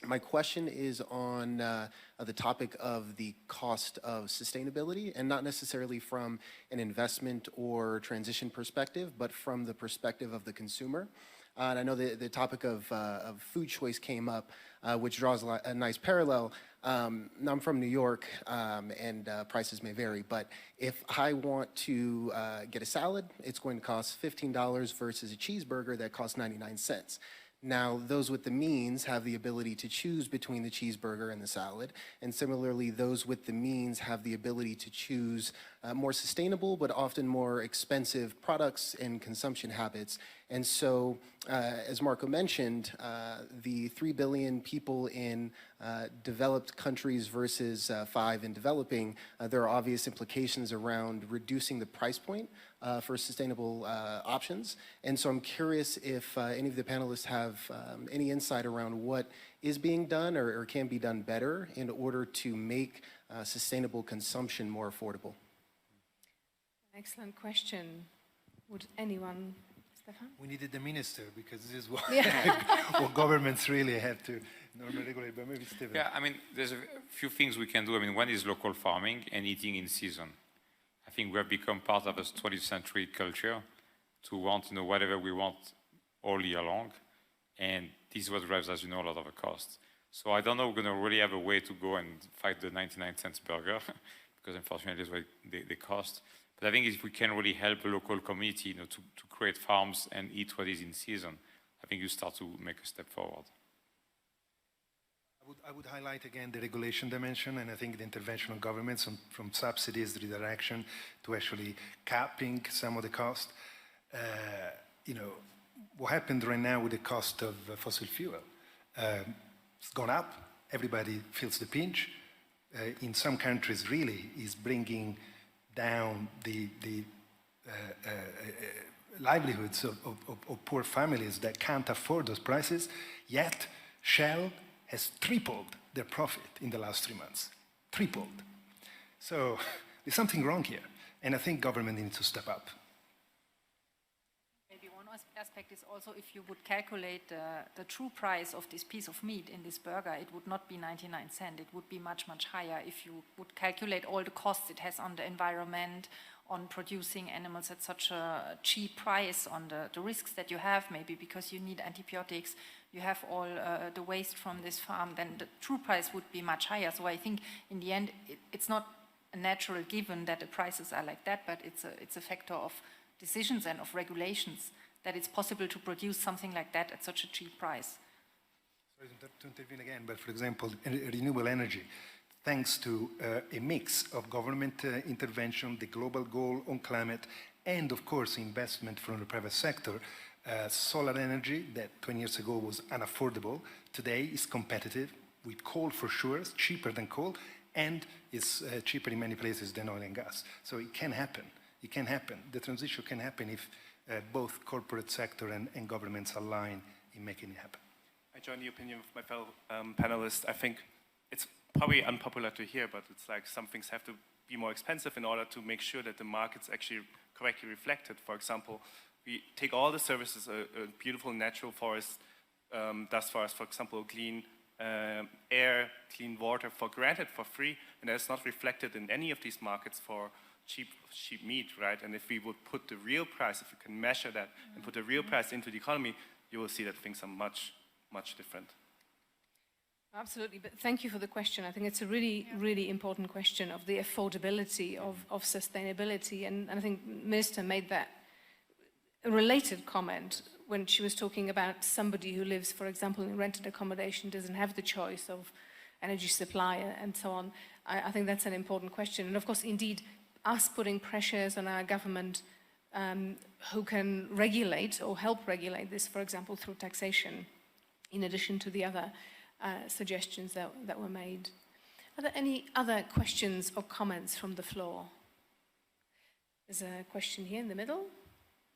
My question is on the topic of the cost of sustainability, and not necessarily from an investment or transition perspective, but from the perspective of the consumer. And I know the topic of food choice came up, which draws a nice parallel. Now I'm from New York, and prices may vary, but if I want to get a salad, it's going to cost $15 versus a cheeseburger that costs 99 cents. Now, those with the means have the ability to choose between the cheeseburger and the salad, and similarly, those with the means have the ability to choose more sustainable but often more expensive products and consumption habits. And so, as Marco mentioned, the 3 billion people in developed countries versus 5 in developing, there are obvious implications around reducing the price point for sustainable options. And so I'm curious if any of the panelists have any insight around what is being done or can be done better in order to make sustainable consumption more affordable. Excellent question. Would anyone, Stefan? We needed the minister, because this is what, what governments really have to normally regulate, but maybe Stephen. Yeah, I mean, there's a few things we can do. I mean, one is local farming and eating in season. I think we have become part of a 20th century culture to want, whatever we want all year long. And this is what drives, as you know, a lot of the costs. So I don't know we're going to really have a way to go and fight the 99-cent burger, because unfortunately that's what they cost. But I think if we can really help the local community, to create farms and eat what is in season, I think you start to make a step forward. I would highlight again the regulation dimension, and I think the intervention of governments from subsidies redirection to actually capping some of the cost. What happened right now with the cost of fossil fuel? It's gone up, everybody feels the pinch. In some countries really is bringing down the livelihoods of poor families that can't afford those prices, yet Shell has tripled their profit in the last 3 months. Tripled. So there's something wrong here, and I think government needs to step up. Maybe one aspect is also, if you would calculate the true price of this piece of meat in this burger, it would not be 99 cents, it would be much, much higher if you would calculate all the costs it has on the environment, on producing animals at such a cheap price, on the risks that you have, maybe because you need antibiotics, you have all the waste from this farm, then the true price would be much higher. So I think in the end, it's not a natural given that the prices are like that, but it's a factor of decisions and of regulations that it's possible to produce something like that at such a cheap price. Sorry to intervene again, but for example, renewable energy, thanks to a mix of government intervention, the global goal on climate, and of course investment from the private sector, solar energy that 20 years ago was unaffordable, today is competitive with coal for sure, it's cheaper than coal, and it's cheaper in many places than oil and gas. So it can happen, it can happen. The transition can happen if both corporate sector and governments align in making it happen. I join the opinion of my fellow panelists. I think it's probably unpopular to hear, but it's like some things have to be more expensive in order to make sure that the market's actually correctly reflected. For example, we take all the services a beautiful natural forest does for us, for example, clean air, clean water for granted for free, and that's not reflected in any of these markets for cheap meat, right? And if we would put the real price, if you can measure that and put the real price into the economy, you will see that things are much, much different. Absolutely, but thank you for the question. I think it's a really, really important question of the affordability of sustainability, and I think Minister made that a related comment when she was talking about somebody who lives, for example, in rented accommodation, doesn't have the choice of energy supply and so on. I think that's an important question. And of course, indeed, us putting pressures on our government who can regulate or help regulate this, for example, through taxation, in addition to the other suggestions that were made. Are there any other questions or comments from the floor? There's a question here in the middle.